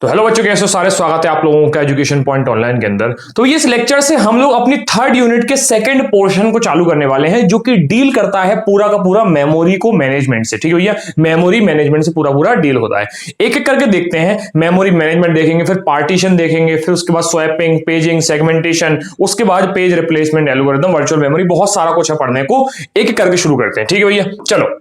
तो हेलो बच्चों, कैसे हो सारे। स्वागत है आप लोगों का एजुकेशन पॉइंट ऑनलाइन के अंदर। तो इस लेक्चर से हम लोग अपनी थर्ड यूनिट के सेकंड पोर्शन को चालू करने वाले हैं, जो कि डील करता है पूरा का पूरा मेमोरी को मैनेजमेंट से। ठीक है भैया, मेमोरी मैनेजमेंट से पूरा पूरा डील होता है। एक एक करके देखते हैं। मेमोरी मैनेजमेंट देखेंगे, फिर पार्टीशन देखेंगे, फिर उसके बाद स्वैपिंग, पेजिंग, सेगमेंटेशन, उसके बाद page replacement algorithm, virtual memory, बहुत सारा कुछ है पढ़ने को। एक एक करके शुरू करते हैं। ठीक है भैया, चलो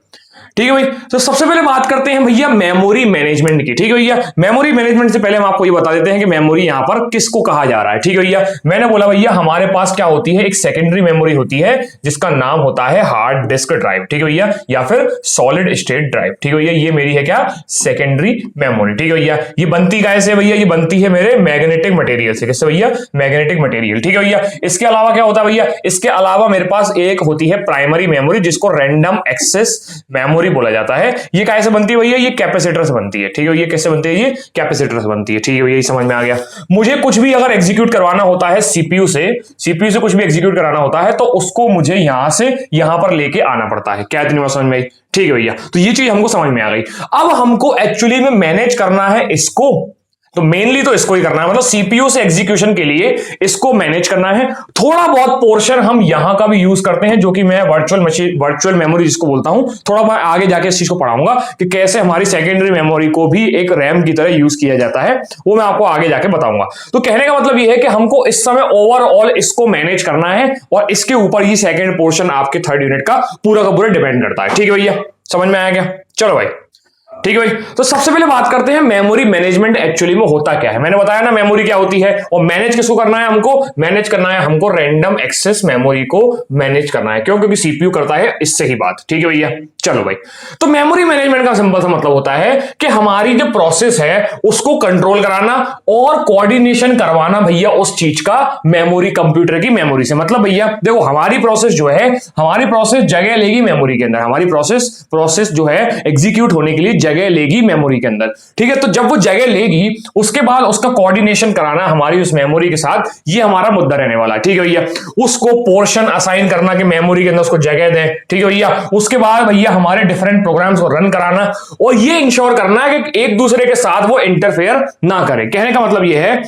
ठीक है भाई। तो सबसे पहले बात करते हैं भैया मेमोरी मैनेजमेंट की। ठीक है भैया, मेमोरी मैनेजमेंट से पहले हम आपको ये बता देते हैं कि मेमोरी यहां पर किसको कहा जा रहा है। ठीक है भैया, मैंने बोला भैया हमारे पास क्या होती है, एक सेकेंडरी मेमोरी होती है जिसका नाम होता है हार्ड डिस्क ड्राइव। ठीक है भैया, या फिर सॉलिड स्टेट ड्राइव। ठीक है भैया, ये मेरी है क्या, सेकेंडरी मेमोरी। ठीक है भैया, ये बनती कैसे भैया, ये बनती है मेरे मैग्नेटिक मटेरियल से। किससे भैया, मैग्नेटिक मटेरियल। ठीक है भैया, इसके अलावा क्या होता है भैया, इसके अलावा मेरे पास एक होती है प्राइमरी मेमोरी जिसको रैंडम एक्सेस मेमोरी बोला जाता है। ये कैसे बनती है भैया, ये कैपेसिटर से बनती है। ठीक है, ये कैसे बनती है, ये कैपेसिटर से बनती है। ठीक है भैया, ये समझ में आ गया। मुझे कुछ भी अगर एग्जीक्यूट करवाना होता है सीपीयू से कुछ भी एग्जीक्यूट कराना होता है तो उसको मुझे यहां से यहां पर लेके आना पड़ता है। क्या इतनी बात समझ में आई? ठीक है भैया, तो ये चीज हमको समझ में आ गई। अब हमको एक्चुअली में मैनेज करना है इसको, तो मेनली तो इसको ही करना है, मतलब सीपीयू से एग्जीक्यूशन के लिए इसको मैनेज करना है। थोड़ा बहुत पोर्शन हम यहां का भी यूज करते हैं, जो कि मैं वर्चुअल मेमोरी जिसको बोलता हूं। थोड़ा मैं आगे जाके इस चीज को पढ़ाऊंगा कि कैसे हमारी सेकेंडरी मेमोरी को भी एक रैम की तरह यूज किया जाता है, वो मैं आपको आगे जाके बताऊंगा। तो कहने का मतलब ये है कि हमको इस समय ओवरऑल इसको मैनेज करना है, और इसके ऊपर ये सेकेंड पोर्शन आपके थर्ड यूनिट का पूरा डिपेंड करता है। ठीक है भैया, समझ में आया क्या? चलो भाई, ठीक है भाई। तो सबसे पहले बात करते हैं मेमोरी मैनेजमेंट एक्चुअली में होता क्या है। मैंने बताया ना मेमोरी क्या होती है, और मैनेज किसको करना है, हमको मैनेज करना है, हमको रैंडम एक्सेस मेमोरी को मैनेज करना है। क्यों? क्योंकि सीपीयू करता है इससे ही बात। ठीक है भैया, चलो भाई। तो मेमोरी मैनेजमेंट का सिंपल सा मतलब होता है कि हमारी जो प्रोसेस है उसको कंट्रोल कराना और कोऑर्डिनेशन करवाना भैया उस चीज का मेमोरी, कंप्यूटर की मेमोरी से। मतलब भैया देखो, हमारी प्रोसेस जो है, हमारी प्रोसेस जगह लेगी मेमोरी के अंदर। हमारी प्रोसेस जो है एग्जीक्यूट होने के लिए जगह लेगी मेमोरी के अंदर। ठीक है, तो जब वो जगह लेगी उसके बाद उसका कोऑर्डिनेशन कराना हमारी उस मेमोरी के साथ, ये हमारा मुद्दा रहने वाला है। ठीक है भैया, उसको पोर्शन असाइन करना कि मेमोरी के अंदर उसको जगह दें। ठीक है भैया, उसके बाद भैया हमारे डिफरेंट प्रोग्राम्स को रन कराना, और ये इंश्योर करना है कि एक दूसरे के साथ वो इंटरफेयर ना करे। कहने का मतलब ये है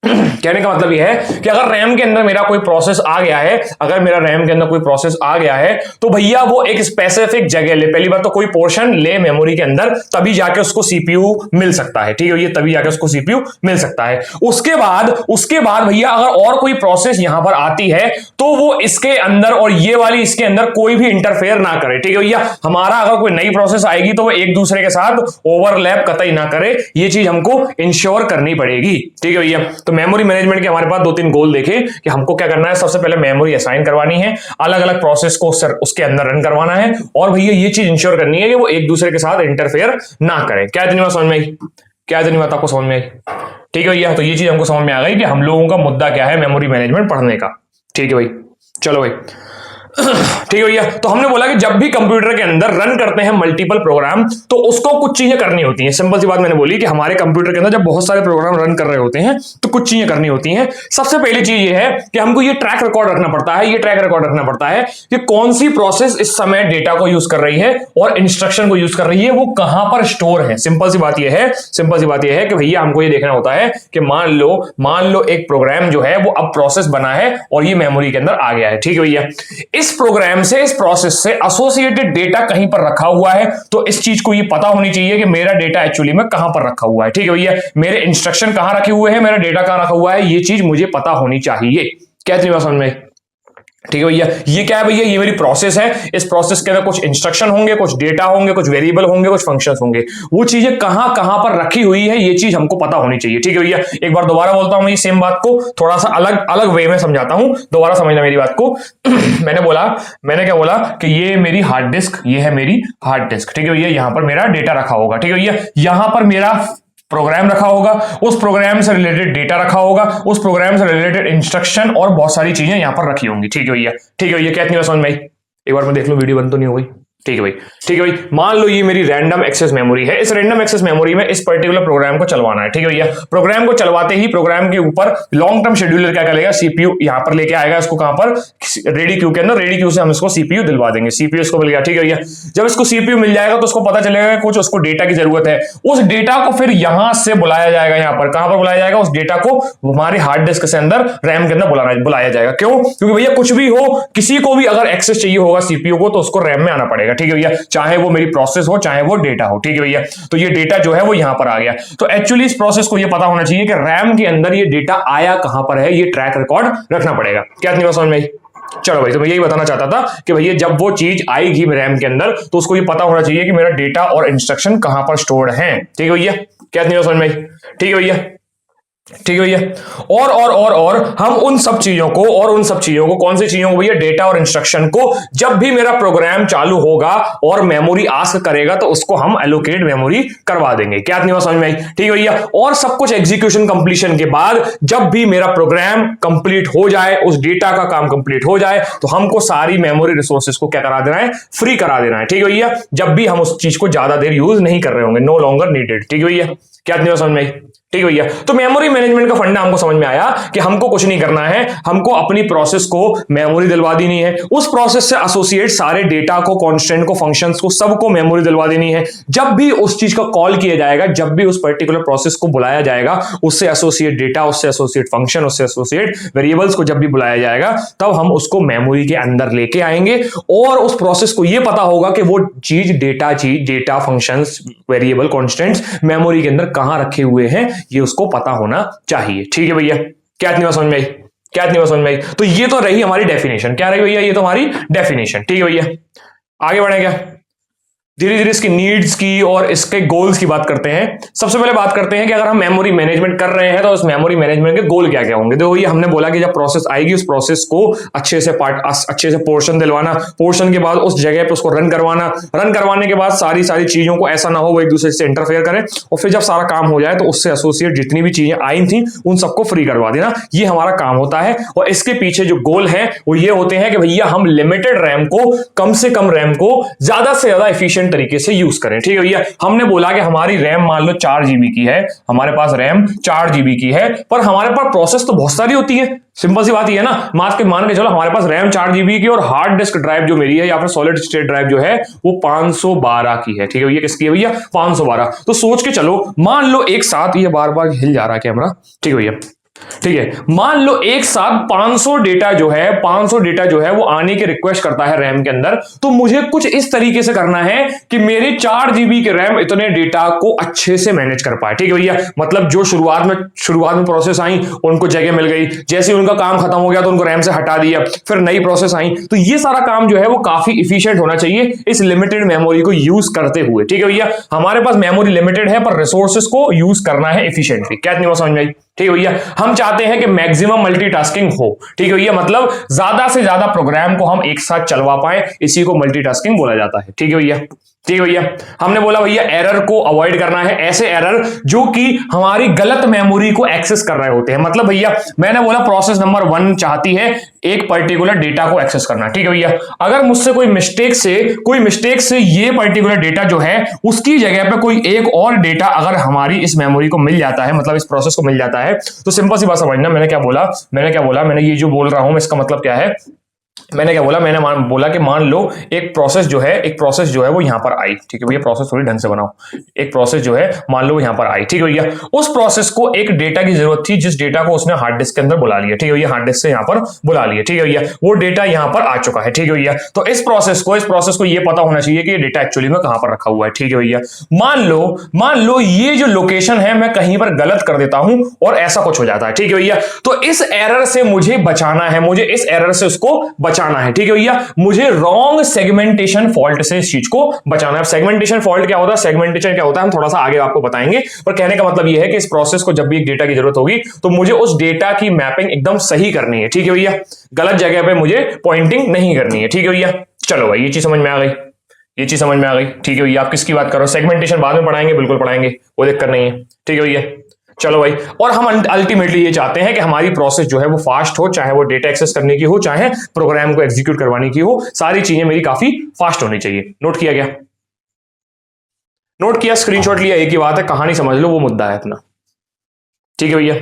कहने का मतलब यह है कि अगर रैम के अंदर मेरा कोई प्रोसेस आ गया है, अगर मेरा रैम के अंदर कोई प्रोसेस आ गया है, तो भैया वो एक स्पेसिफिक जगह ले। पहली बात तो कोई पोर्शन ले मेमोरी के अंदर, तभी जाके उसको सीपीयू मिल सकता है। ठीक है, ये तभी जाके उसको सीपीयू मिल सकता है। उसके बाद भैया अगर और कोई प्रोसेस यहां पर आती है तो वो इसके अंदर और ये वाली इसके अंदर कोई भी इंटरफेयर ना करे। ठीक है भैया, हमारा अगर कोई नई प्रोसेस आएगी तो वो एक दूसरे के साथ ओवरलैप कतई ना करे, ये चीज हमको इंश्योर करनी पड़ेगी। ठीक है भैया, तो मेमोरी मैनेजमेंट के हमारे पास दो तीन गोल देखे कि हमको क्या करना है। सबसे पहले मेमोरी असाइन करवानी है, अलग अलग प्रोसेस को उसके अंदर रन करवाना है, और भैया ये चीज इंश्योर करनी है कि वो एक दूसरे के साथ इंटरफेयर ना करे। क्या इतनी बात समझ में आई? क्या इतनी बात आपको समझ में आई? ठीक है भैया, तो ये चीज हमको समझ में आ गई कि हम लोगों का मुद्दा क्या है मेमोरी मैनेजमेंट पढ़ने का। ठीक है भाई, चलो भाई। ठीक है भैया, तो हमने बोला कि जब भी कंप्यूटर के अंदर रन करते हैं मल्टीपल प्रोग्राम, तो उसको कुछ चीजें करनी होती हैं। सिंपल सी बात मैंने बोली कि हमारे कंप्यूटर के अंदर जब बहुत सारे प्रोग्राम रन कर रहे होते हैं तो कुछ चीजें करनी होती हैं। सबसे पहली चीज ये है कि हमको ये ट्रैक रिकॉर्ड रखना पड़ता है। ये ट्रैक रिकॉर्ड रखना पड़ता है कि कौन सी प्रोसेस इस समय डेटा को यूज कर रही है और इंस्ट्रक्शन को यूज कर रही है, वो कहां पर स्टोर है। सिंपल सी बात यह है कि भैया हमको ये देखना होता है कि मान लो एक प्रोग्राम जो है वो अब प्रोसेस बना है और ये मेमोरी के अंदर आ गया है। ठीक है भैया, इस प्रोग्राम से, इस प्रोसेस से एसोसिएटेड डेटा कहीं पर रखा हुआ है, तो इस चीज को ये पता होनी चाहिए कि मेरा डेटा एक्चुअली में कहां पर रखा हुआ है। ठीक है भैया, मेरे इंस्ट्रक्शन कहां रखे हुए हैं, मेरा डेटा कहां रखा हुआ है, ये चीज मुझे पता होनी चाहिए। क्या इतनी बात समझ में? ठीक है भैया, ये क्या है भैया, ये मेरी प्रोसेस है। इस प्रोसेस के अंदर कुछ इंस्ट्रक्शन होंगे, कुछ डेटा होंगे, कुछ वेरिएबल होंगे, कुछ फंक्शंस होंगे। वो चीजें कहां कहां पर रखी हुई है ये चीज हमको पता होनी चाहिए। ठीक है भैया, एक बार दोबारा बोलता हूं, ये सेम बात को थोड़ा सा अलग अलग वे में समझाता हूं, दोबारा समझना मेरी बात को। मैंने क्या बोला कि ये मेरी हार्ड डिस्क, ये है मेरी हार्ड डिस्क। ठीक है भैया, यहां पर मेरा डेटा रखा होगा। ठीक है भैया, यहां पर मेरा प्रोग्राम रखा होगा, उस प्रोग्राम से रिलेटेड डेटा रखा होगा, उस प्रोग्राम से रिलेटेड इंस्ट्रक्शन और बहुत सारी चीजें यहां पर रखी होंगी। ठीक है भैया, ठीक है भैया, क्या इतनी बात समझ में आई? एक बार मैं देख लूं वीडियो बंद तो नहीं हो गई। ठीक है भाई, ठीक है भाई। मान लो ये मेरी रैंडम एक्सेस मेमोरी है, इस रैंडम एक्सेस मेमोरी में इस पर्टिकुलर प्रोग्राम को चलवाना है। ठीक है भैया, प्रोग्राम को चलवाते ही प्रोग्राम के ऊपर लॉन्ग टर्म शेड्यूलर क्या करेगा, सीपीयू यहां पर लेके आएगा इसको, कहां पर, रेडी क्यू के अंदर। रेडी क्यू से हम इसको सीपीयू दिलवा देंगे, सीपीयू इसको मिल गया। ठीक है भैया, जब इसको सीपीयू मिल जाएगा तो उसको पता चलेगा कुछ उसको डेटा की जरूरत है, उस डेटा को फिर यहां से बुलाया जाएगा। यहां पर कहां पर बुलाया जाएगा, उस डेटा को हमारे हार्ड डिस्क के अंदर रैम के अंदर बुलाया जाएगा। क्यों? क्योंकि भैया कुछ भी हो, किसी को भी अगर एक्सेस चाहिए होगा सीपीयू को, तो उसको रैम में आना पड़ेगा। ठीक है भैया, चाहे वो मेरी प्रोसेस हो, चाहे वो डेटा हो। ठीक है भैया, तो ये डेटा जो है वो यहां पर आ गया। तो एक्चुअली इस प्रोसेस को ये पता होना चाहिए कि रैम के अंदर ये डेटा आया कहां पर है, ये ट्रैक रिकॉर्ड रखना पड़ेगा। क्या नहीं समझ में? चलो भाई, तो मैं यही बताना चाहता था कि भैया जब वो चीज आएगी रैम के अंदर तो उसको ये पता होना चाहिए कि मेरा डेटा और इंस्ट्रक्शन कहां पर स्टोर्ड है। ठीक है भैया, क्या नहीं समझ में? ठीक है भैया, ठीक है भैया। और हम उन सब चीजों को कौन सी चीजों को भैया, डेटा और इंस्ट्रक्शन को, जब भी मेरा प्रोग्राम चालू होगा और मेमोरी आस्क करेगा तो उसको हम एलोकेट मेमोरी करवा देंगे। क्या नहीं समझ में आई? ठीक है भैया, और सब कुछ एग्जीक्यूशन कंप्लीशन के बाद जब भी मेरा प्रोग्राम कंप्लीट हो जाए, उस डेटा का काम कंप्लीट हो जाए, तो हमको सारी मेमोरी रिसोर्सेज को क्या करा देना है, फ्री करा देना है। ठीक है भैया, जब भी हम उस चीज को ज्यादा देर यूज नहीं कर रहे होंगे, नो लॉन्गर नीडेड। ठीक है भैया, क्या नहीं समझ में आई? ठीक है भैया, तो मेमोरी मैनेजमेंट का फंडा हमको समझ में आया कि हमको कुछ नहीं करना है, हमको अपनी प्रोसेस को मेमोरी दिलवा देनी है, उस प्रोसेस से एसोसिएट सारे डेटा को, कांस्टेंट को, फंक्शंस को, सबको मेमोरी दिलवा देनी है। जब भी उस चीज का कॉल किया जाएगा, जब भी उस पर्टिकुलर प्रोसेस को बुलाया जाएगा, उससे एसोसिएट डेटा, उससे एसोसिएट फंक्शन, उससे एसोसिएट वेरिएबल्स को जब भी बुलाया जाएगा, तब हम उसको मेमोरी के अंदर लेके आएंगे। और उस प्रोसेस को यह पता होगा कि वो चीज, data functions, variable, constants memory के अंदर कहां रखे हुए हैं, ये उसको पता होना चाहिए। ठीक है भैया, क्या नहीं समझ में आई? क्या नहीं समझ में आई? तो ये तो रही हमारी डेफिनेशन। क्या रही भैया? ये तो हमारी डेफिनेशन। ठीक है भैया, आगे बढ़े क्या? धीरे धीरे इसकी नीड्स की और इसके गोल्स की बात करते हैं। सबसे पहले बात करते हैं कि अगर हम मेमोरी मैनेजमेंट कर रहे हैं तो उस मेमोरी मैनेजमेंट के गोल क्या क्या होंगे। देखो ये हमने बोला कि जब प्रोसेस आएगी, उस प्रोसेस को अच्छे से पोर्शन दिलवाना, पोर्शन के बाद उस जगह पे उसको रन करवाने के बाद सारी चीजों को, ऐसा ना हो वो एक दूसरे से इंटरफेयर करें, और फिर जब सारा काम हो जाए तो उससे एसोसिएट जितनी भी चीजें आई थी उन सबको फ्री करवा देना। ये हमारा काम होता है। और इसके पीछे जो गोल है वो ये होते हैं कि भैया हम लिमिटेड रैम को, कम से कम रैम को ज्यादा से ज्यादा एफिशिएंट तरीके से यूज करें। ठीक है भैया, हमने बोला कि हमारी रैम मान लो 4 GB की है, हमारे पास रैम 4 GB की है, पर हमारे पास प्रोसेस तो बहुत सारी होती है। सिंपल सी बात ये है ना, मान के चलो हमारे पास रैम 4 GB की और हार्ड डिस्क ड्राइव जो मेरी है या फिर सॉलिड स्टेट ड्राइव जो है वो 512 की है। ठीक है भैया, किसकी है भैया? 512। तो सोच के चलो, मान लो एक साथ, ये बार बार हिल जा रहा है कैमरा। ठीक है भैया, ठीक है, मान लो एक साथ 500 डेटा जो है वो आने की रिक्वेस्ट करता है रैम के अंदर। तो मुझे कुछ इस तरीके से करना है कि मेरे 4 GB के रैम इतने डेटा को अच्छे से मैनेज कर पाए। ठीक है भैया, मतलब जो शुरुआत में प्रोसेस आई उनको जगह मिल गई, जैसे उनका काम खत्म हो गया तो उनको रैम से हटा दिया, फिर नई प्रोसेस आई, तो ये सारा काम जो है वो काफी इफिशिएंट होना चाहिए इस लिमिटेड मेमोरी को यूज करते हुए। ठीक है भैया, हमारे पास मेमोरी लिमिटेड है पर रिसोर्सेस को यूज करना है एफिशिएंटली। क्या नहीं समझ में आई? ठीक है भैया, हम चाहते हैं कि मैक्सिमम मल्टीटास्किंग हो। ठीक है भैया, मतलब ज्यादा से ज्यादा प्रोग्राम को हम एक साथ चलवा पाए, इसी को मल्टीटास्किंग बोला जाता है। ठीक है भैया, ठीक है भैया, हमने बोला भैया एरर को अवॉइड करना है, ऐसे एरर जो कि हमारी गलत मेमोरी को एक्सेस कर रहे होते हैं। मतलब भैया मैंने बोला प्रोसेस नंबर 1 चाहती है एक पर्टिकुलर डेटा को एक्सेस करना। ठीक है भैया, अगर मुझसे कोई मिस्टेक से ये पर्टिकुलर डेटा जो है उसकी जगह पे कोई एक और डेटा अगर हमारी इस मेमोरी को मिल जाता है, मतलब इस प्रोसेस को मिल जाता है, तो सिंपल सी बात समझना, मैंने क्या बोला, मैंने ये जो बोल रहा हूं इसका मतलब क्या है। मैंने बोला कि मान लो एक प्रोसेस जो है वो यहां पर आई। ठीक है भैया, प्रोसेस थोड़ी ढंग से बनाओ। एक प्रोसेस जो है मान लो यहां पर आई। ठीक है भैया, उस प्रोसेस को एक डेटा की जरूरत थी जिस डेटा को उसने हार्ड डिस्क के अंदर बुला लिया। ठीक है भैया, हार्ड डिस्क से यहां पर बुला लिया। ठीक है भैया, वो डेटा यहां पर आ चुका है। ठीक है भैया, तो इस प्रोसेस को ये पता होना चाहिए कि ये डेटा एक्चुअली में कहां पर रखा हुआ है। ठीक है भैया, मान लो ये जो लोकेशन है मैं कहीं पर गलत कर देता हूं और ऐसा कुछ हो जाता है। ठीक है भैया, तो इस एरर से मुझे बचाना है, मुझे इस एरर से उसको बचाना है। ठीक है भैया, मुझे रॉन्ग सेगमेंटेशन फॉल्ट से इस चीज को बचाना है। सेगमेंटेशन फॉल्ट क्या होता है, सेगमेंटेशन क्या होता है, हम थोड़ा सा आगे आपको बताएंगे, पर कहने का मतलब यह है कि इस प्रोसेस को जब भी एक डेटा की जरूरत होगी तो मुझे उस डेटा की मैपिंग एकदम सही करनी है। ठीक है भैया, गलत जगह पे मुझे पॉइंटिंग नहीं करनी है। ठीक है भैया, चलो भाई ये चीज समझ में आ गई। ठीक है भैया, आप किसकी बात करो, सेगमेंटेशन बाद में पढ़ाएंगे, बिल्कुल पढ़ाएंगे, कोई दिक्कत नहीं है। ठीक है भैया, चलो भाई, और हम अल्टीमेटली ये चाहते हैं कि हमारी प्रोसेस जो है वो फास्ट हो, चाहे वो डेटा एक्सेस करने की हो, चाहे प्रोग्राम को एग्जीक्यूट करवाने की हो, सारी चीजें मेरी काफी फास्ट होनी चाहिए। नोट किया गया? नोट किया, स्क्रीनशॉट लिया, एक ही बात है, कहानी समझ लो, वो मुद्दा है अपना। ठीक है भैया,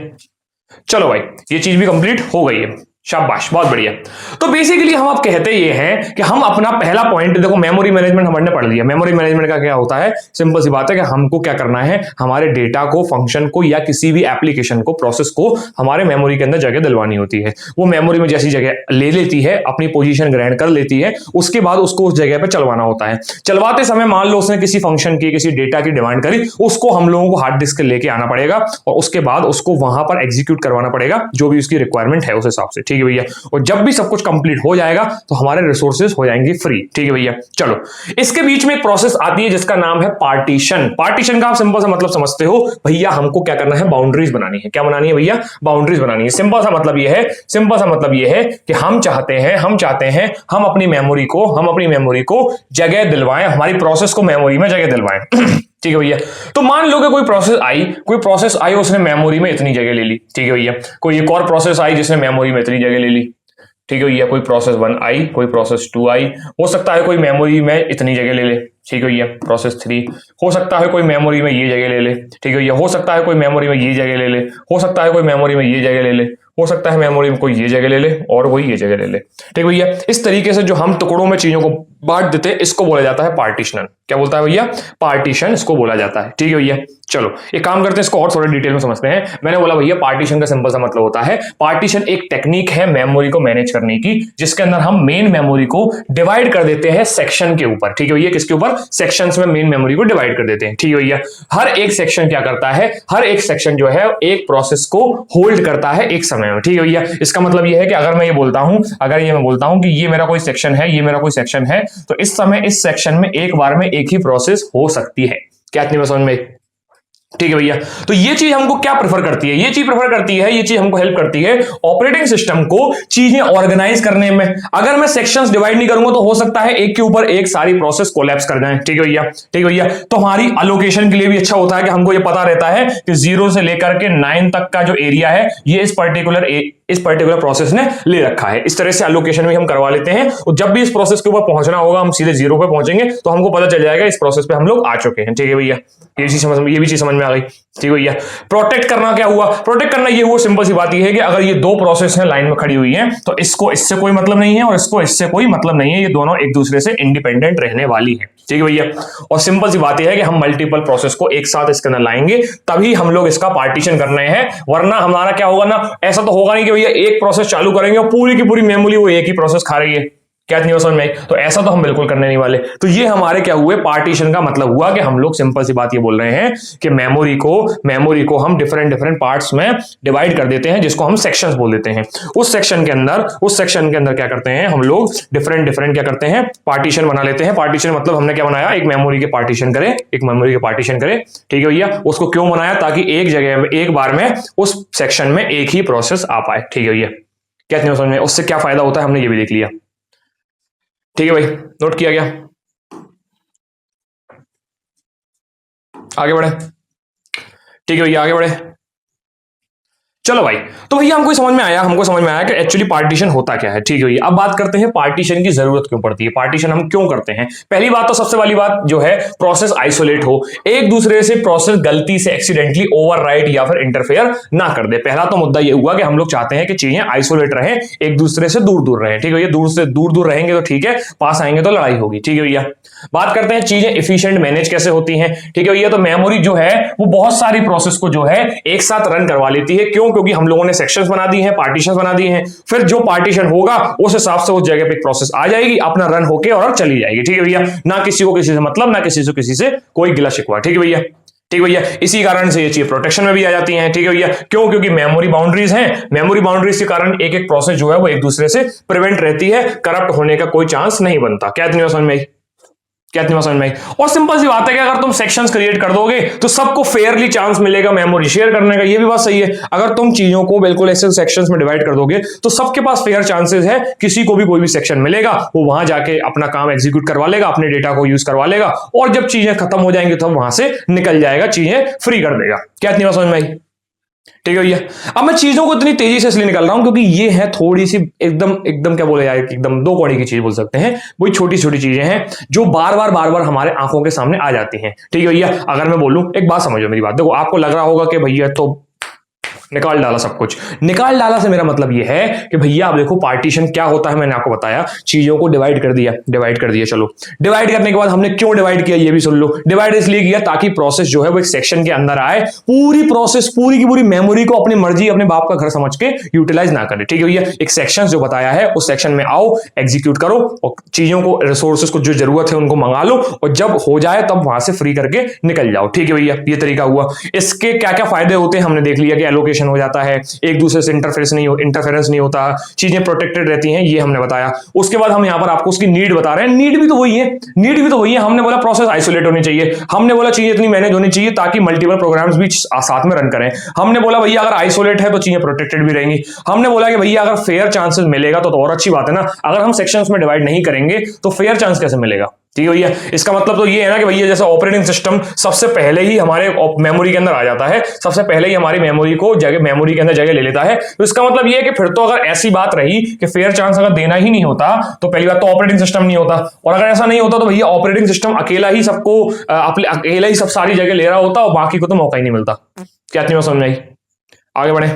चलो भाई, ये चीज भी कंप्लीट हो गई है, शाबाश, बहुत बढ़िया। तो बेसिकली हम अब कहते ये हैं कि हम अपना पहला पॉइंट देखो, मेमोरी मैनेजमेंट हमने पढ़ लिया। मेमोरी मैनेजमेंट का क्या होता है? सिंपल सी बात है कि हमको क्या करना है, हमारे डेटा को, फंक्शन को, या किसी भी एप्लीकेशन को, प्रोसेस को हमारे मेमोरी के अंदर जगह दिलवानी होती है। वो मेमोरी में जैसी जगह ले लेती है, अपनी पोजीशन ग्रहण कर लेती है, उसके बाद उसको उस जगह पर चलवाना होता है। चलवाते समय मान लो उसने किसी फंक्शन की, किसी डेटा की डिमांड करी, उसको हम लोगों को हार्ड डिस्क लेके आना पड़ेगा और उसके बाद उसको वहां पर एग्जीक्यूट करवाना पड़ेगा जो भी उसकी रिक्वायरमेंट है उस हिसाब से। ठीक है भैया, और जब भी सब कुछ कंप्लीट हो जाएगा तो हमारे रिसोर्सेज हो जाएंगे फ्री। ठीक है भैया, चलो, इसके बीच में एक प्रोसेस आती है जिसका नाम है पार्टीशन। पार्टीशन का आप सिंपल सा मतलब समझते हो भैया, हमको क्या करना है, बाउंड्रीज बनानी है। क्या बनानी है भैया? बाउंड्रीज बनानी है। सिंपल सा मतलब यह है कि हम चाहते हैं हम अपनी मेमोरी को जगह दिलवाएं, हमारी प्रोसेस को मेमोरी में जगह दिलवाएं। ठीक है भैया, तो मान लो कि कोई प्रोसेस आई, उसने मेमोरी में इतनी जगह ले ली। ठीक है भैया, कोई एक और प्रोसेस आई जिसने मेमोरी में इतनी जगह ले ली। ठीक है भैया, कोई प्रोसेस 1 आई, कोई प्रोसेस 2 आई, हो सकता है कोई मेमोरी में इतनी जगह ले ले। ठीक है भैया, प्रोसेस 3 हो सकता है कोई मेमोरी में ये जगह ले ले। ठीक है भैया, हो सकता है कोई मेमोरी में ये जगह ले ले, हो सकता है कोई मेमोरी में ये जगह ले ले, हो सकता है मेमोरी में कोई ये जगह ले ले और कोई ये जगह ले ले। ठीक भैया, इस तरीके से जो हम टुकड़ों में चीजों को बांट देते हैं, इसको बोला जाता है पार्टीशन। क्या बोलता है भैया? पार्टीशन, इसको बोला जाता है। ठीक है भैया, चलो एक काम करते हैं, इसको और थोड़ा डिटेल में समझते हैं। मैंने बोला भैया, पार्टीशन का सिंपल सा मतलब होता है, पार्टीशन एक टेक्निक है मेमोरी को मैनेज करने की, जिसके अंदर हम मेन मेमोरी को डिवाइड कर देते हैं सेक्शन के ऊपर। ठीक है भैया, किसके ऊपर? सेक्शंस में मेन मेमोरी को डिवाइड कर देते हैं। ठीक है भैया, हर एक सेक्शन क्या करता है, हर एक सेक्शन जो है एक प्रोसेस को होल्ड करता है एक समय में। ठीक है भैया, इसका मतलब यह है कि अगर मैं बोलता हूं कि ये मेरा कोई सेक्शन है, ये मेरा कोई सेक्शन है, तो इस समय इस सेक्शन में एक बार में एक ही प्रोसेस हो सकती है। क्या इतनी समझ में? ठीक है भैया, तो ये चीज हमको क्या प्रेफर करती है? ये चीज हमको हेल्प करती है ऑपरेटिंग सिस्टम को चीजें ऑर्गेनाइज करने में। अगर मैं सेक्शंस डिवाइड नहीं करूंगा तो हो सकता है एक के ऊपर एक सारी प्रोसेस कोलैप्स कर जाए। ठीक है भैया, तो हमारी अलोकेशन के लिए भी अच्छा होता है कि हमको ये पता रहता है कि 0 से लेकर के 9 तक का जो एरिया है, ये इस पर्टिकुलर प्रोसेस ने ले रखा है। इस तरह से एलोकेशन भी हम करवा लेते हैं, और जब भी इस प्रोसेस के ऊपर पहुंचना होगा, हम सीधे 0 पे पहुंचेंगे तो हमको पता चल जाएगा इस प्रोसेस पे हम लोग आ चुके हैं। ठीक है भैया, ये भी चीज समझ में आ गई। ठीक है भैया, प्रोटेक्ट करना क्या हुआ? प्रोटेक्ट करना ये हुआ, सिंपल सी बात ये है कि अगर ये दो प्रोसेस हैं लाइन में खड़ी हुई हैं, तो इसको इससे कोई मतलब नहीं है और इसको इससे कोई मतलब नहीं है, ये दोनों एक दूसरे से इंडिपेंडेंट रहने वाली है। ठीक है भैया, और सिंपल सी बात यह है कि हम मल्टीपल प्रोसेस को एक साथ इसके अंदर लाएंगे, तभी हम लोग इसका पार्टीशन कर रहे हैं। वरना हमारा क्या होगा ना, ऐसा तो होगा नहीं कि भैया एक प्रोसेस चालू करेंगे और पूरी की पूरी मेमोरी वो एक ही प्रोसेस खा रही है। क्या नहीं समझ में? तो ऐसा तो हम बिल्कुल करने नहीं वाले। तो ये हमारे क्या हुए, पार्टीशन का मतलब हुआ कि हम लोग सिंपल सी बात ये बोल रहे हैं कि मेमोरी को हम डिफरेंट पार्ट्स में डिवाइड कर देते हैं, जिसको हम सेक्शंस बोल देते हैं। उस सेक्शन के अंदर क्या करते हैं हम लोग, डिफरेंट क्या करते हैं, पार्टीशन बना लेते हैं। पार्टीशन मतलब हमने क्या बनाया, एक मेमोरी के पार्टीशन करें। ठीक है भैया, उसको क्यों बनाया? ताकि एक जगह में एक बार में उस सेक्शन में एक ही प्रोसेस आ पाए। ठीक है भैया, क्या नहीं समझ में? उससे क्या फायदा होता है हमने ये भी देख लिया। ठीक है भाई, नोट किया गया? आगे बढ़े। ठीक है भैया, आगे बढ़े। चलो भाई, तो भैया हमको समझ में आया कि एक्चुअली पार्टीशन होता क्या है। ठीक है भैया, अब बात करते हैं पार्टीशन की जरूरत क्यों पड़ती है, पार्टीशन हम क्यों करते हैं। पहली बात तो सबसे वाली बात जो है, प्रोसेस आइसोलेट हो, एक दूसरे से प्रोसेस गलती से एक्सीडेंटली ओवरराइट या फिर इंटरफेयर ना कर दे। पहला तो मुद्दा ये हुआ कि हम लोग चाहते हैं कि चीजें आइसोलेट रहें, एक दूसरे से दूर रहें। ठीक है भैया, दूर से दूर रहेंगे तो ठीक है, पास आएंगे तो लड़ाई होगी। ठीक है भैया, बात करते हैं चीजें एफिशिएंट मैनेज कैसे होती हैं। ठीक है भैया, तो मेमोरी जो है वो बहुत सारी प्रोसेस को जो है एक साथ रन करवा लेती है। क्यों? क्योंकि हम लोगों ने सेक्शंस बना दी हैं, पार्टीशंस बना दिए हैं। फिर जो पार्टीशन होगा उस हिसाब से उस जगह पे प्रोसेस आ जाएगी, अपना रन होके और चली जाएगी। ठीक है भैया, ना किसी को किसी से मतलब, ना किसी से कोई गिला शिकवा। ठीक है भैया, इसी कारण से ये चीज प्रोटेक्शन में भी आ जाती हैं। ठीक है भैया, क्यों? क्योंकि मेमोरी बाउंड्रीज हैं, मेमोरी बाउंड्रीज के कारण एक प्रोसेस जो है वो एक दूसरे से प्रिवेंट रहती है, करप्ट होने का कोई चांस नहीं बनता। क्या इतनी समझ में? और सिंपल सी बात है कि अगर तुम सेक्शंस क्रिएट कर दोगे तो सबको फेयरली चांस मिलेगा मेमोरी शेयर करने का। ये भी बात सही है, अगर तुम चीजों को बिल्कुल ऐसे सेक्शंस में डिवाइड कर दोगे तो सबके पास फेयर चांसेस है, किसी को भी कोई भी सेक्शन मिलेगा, वो वहां जाके अपना काम एग्जीक्यूट करवा लेगा, अपने डेटा को यूज करवा लेगा, और जब चीजें खत्म हो जाएंगी तो वहां से निकल जाएगा, चीजें फ्री कर देगा। क्या इतनी समझ में आई? ठीक है भैया। अब मैं चीजों को इतनी तेजी से इसलिए निकाल रहा हूं क्योंकि ये है थोड़ी सी एकदम एकदम क्या बोले यार, एकदम दो कौड़ी की चीज बोल सकते हैं, वही छोटी छोटी चीजें हैं जो बार बार हमारे आंखों के सामने आ जाती हैं। ठीक है भैया, अगर मैं बोलूं, एक बात समझो मेरी बात, देखो आपको लग रहा होगा कि भैया तो निकाल डाला सब कुछ। निकाल डाला से मेरा मतलब यह है कि भैया आप देखो पार्टीशन क्या होता है, मैंने आपको बताया, चीजों को डिवाइड कर दिया, डिवाइड कर दिया। चलो डिवाइड करने के बाद हमने क्यों डिवाइड किया ये भी सुन लो। डिवाइड इसलिए किया ताकि प्रोसेस जो है वो एक सेक्शन के अंदर आए, पूरी प्रोसेस पूरी की पूरी मेमोरी को अपनी मर्जी अपने बाप का घर समझ के यूटिलाइज ना करे। ठीक है भैया, एक सेक्शन जो बताया है उस सेक्शन में आओ, एग्जीक्यूट करो और चीजों को, रिसोर्सेज को जो जरूरत है उनको मंगा लो और जब हो जाए तब वहां से फ्री करके निकल जाओ। ठीक है भैया, ये तरीका हुआ। इसके क्या क्या फायदे होते हैं हमने देख लिया कि एलोकेशन हो जाता है, एक दूसरे से इंटरफेरेंस नहीं होता, चीजें प्रोटेक्टेड रहती हैं, ये हमने बताया। उसके बाद हम यहां पर आपको उसकी नीड बता रहे हैं, नीड भी तो वही है, नीड भी तो वही है। हमने बोला प्रोसेस आइसोलेट होनी चाहिए, हमने बोला चीजें इतनी मैनेज होनी चाहिए ताकि मल्टीपल प्रोग्राम्स भी साथ में रन करें। हमने बोला भैया अगर आइसोलेट है तो चीजें प्रोटेक्टेड भी रहेंगी। हमने बोला कि भैया अगर फेयर चांसेस मिलेगा तो और अच्छी बात है ना, अगर हम सेक्शंस में डिवाइड नहीं करेंगे तो फेयर चांस कैसे मिलेगा। ठीक है भैया, इसका मतलब तो ये है ना कि भैया जैसे ऑपरेटिंग सिस्टम सबसे पहले ही हमारे मेमोरी के अंदर आ जाता है, सबसे पहले ही हमारी मेमोरी को जगह, मेमोरी के अंदर जगह ले लेता है, तो इसका मतलब ये है कि फिर तो अगर ऐसी बात रही कि फेयर चांस अगर देना ही नहीं होता तो पहली बात तो ऑपरेटिंग सिस्टम नहीं होता, और अगर ऐसा नहीं होता तो भैया ऑपरेटिंग सिस्टम अकेला ही सबको अकेला ही सब सारी जगह ले रहा होता और बाकी को तो मौका ही नहीं मिलता। क्या तुम्हें समझ आई? आगे बढ़े।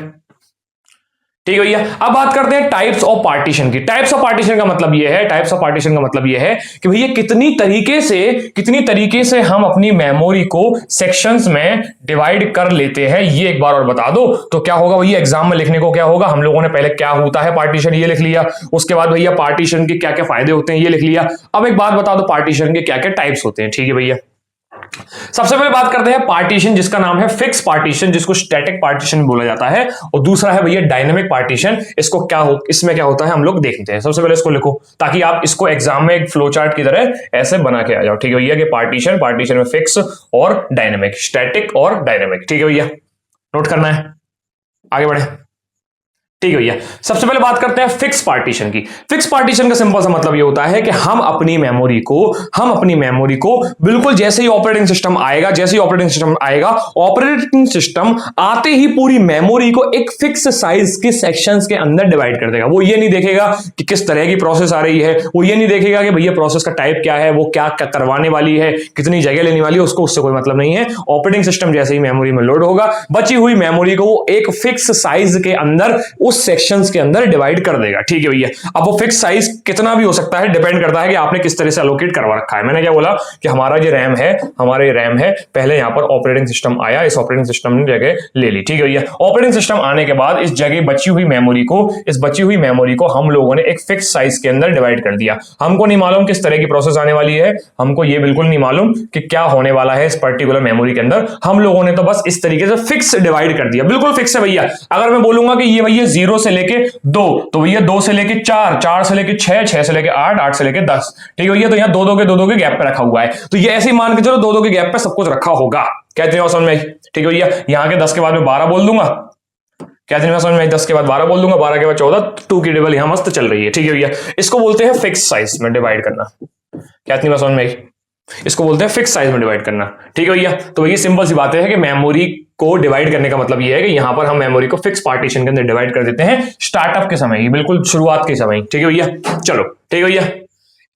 ठीक है भैया, अब बात करते हैं टाइप्स ऑफ पार्टीशन की। टाइप्स ऑफ पार्टीशन का मतलब यह है, टाइप्स ऑफ पार्टीशन का मतलब यह है कि भैया कितनी तरीके से हम अपनी मेमोरी को सेक्शंस में डिवाइड कर लेते हैं, ये एक बार और बता दो तो क्या होगा भैया। एग्जाम में लिखने को क्या होगा, हम लोगों ने पहले क्या होता है पार्टीशन ये लिख लिया, उसके बाद भैया पार्टीशन के क्या क्या फायदे होते हैं ये लिख लिया। अब एक बात बता दो पार्टीशन के क्या क्या टाइप्स होते हैं। ठीक है भैया, सबसे पहले बात करते हैं पार्टीशन जिसका नाम है फिक्स पार्टीशन, जिसको स्टैटिक पार्टीशन बोला जाता है, और दूसरा है भैया डायनेमिक पार्टीशन। इसको क्या हो, इसमें क्या होता है हम लोग देखते हैं। सबसे पहले इसको लिखो ताकि आप इसको एग्जाम में एक फ्लो चार्ट की तरह ऐसे बना के आ जाओ। ठीक है भैया, कि पार्टीशन में फिक्स और डायनेमिक, स्टैटिक और डायनेमिक। ठीक है भैया, नोट करना है, आगे बढ़े। ठीक है भैया, सबसे पहले बात करते हैं फिक्स पार्टीशन की। फिक्स पार्टीशन का सिंपल सा मतलब ये होता है कि हम अपनी मेमोरी को बिल्कुल जैसे ही ऑपरेटिंग सिस्टम आएगा, ऑपरेटिंग सिस्टम आते ही पूरी मेमोरी को एक फिक्स साइज के सेक्शंस के अंदर डिवाइड कर देगा। वो ये नहीं देखेगा कि किस तरह की प्रोसेस आ रही है, वो ये नहीं देखेगा कि भैया प्रोसेस का टाइप क्या है, वो क्या करवाने वाली है, कितनी जगह लेने वाली है, उसको उससे कोई मतलब नहीं है। ऑपरेटिंग सिस्टम जैसे ही मेमोरी में लोड होगा, बची हुई मेमोरी को वो एक फिक्स साइज के अंदर उस सेक्शंस के अंदर डिवाइड कर देगा। ठीक है भैया, अब वो फिक्स साइज कितना भी हो सकता है, डिपेंड करता है कि आपने किस तरह से एलोकेट करवा रखा है। मैंने क्या बोला कि हमारा जो रैम है, पहले यहां पर ऑपरेटिंग सिस्टम आया, इस ऑपरेटिंग सिस्टम ने जगह ले ली। ठीक है भैया, ऑपरेटिंग सिस्टम आने के बाद इस जगह बची हुई मेमोरी को हम लोगों ने एक फिक्स साइज के अंदर डिवाइड कर दिया। हमको नहीं मालूम किस तरह की प्रोसेस आने वाली है, हमको ये बिल्कुल नहीं मालूम कि क्या होने वाला है इस पर्टिकुलर मेमोरी के अंदर, हम लोगों ने तो बस इस तरीके से फिक्स डिवाइड कर दिया, बिल्कुल फिक्स है भैया। अगर मैं बोलूंगा कि ये भैया 0 से लेके 2, तो भैया 2 से लेके 4, 4 से लेके 6, 6 से लेके 8, 8 से लेके 10। ठीक है भैया, तो यहां 2 के गैप पे रखा हुआ है, तो ये ऐसे ही मान के चलो 2 के गैप पे सब कुछ रखा होगा। कहते हैं समझ में? ठीक है भैया, यहां के 10 के बाद में 12 बोल दूंगा, कहते हैं समझ में? 10 के बाद 12 बोल दूंगा, 12 के बाद 14, 2 की टेबल यहां मस्त चल रही है। ठीक है भैया, इसको बोलते हैं फिक्स साइज में डिवाइड करना। कहते हैं समझ में? इसको बोलते हैं फिक्स साइज में डिवाइड करना। ठीक है भैया, तो ये सिंपल सी बात है कि मेमोरी को डिवाइड करने का मतलब ये है कि यहां पर हम मेमोरी को फिक्स पार्टीशन के अंदर डिवाइड कर देते हैं स्टार्टअप के समय, बिल्कुल शुरुआत के समय। ठीक है भैया, चलो ठीक है भैया,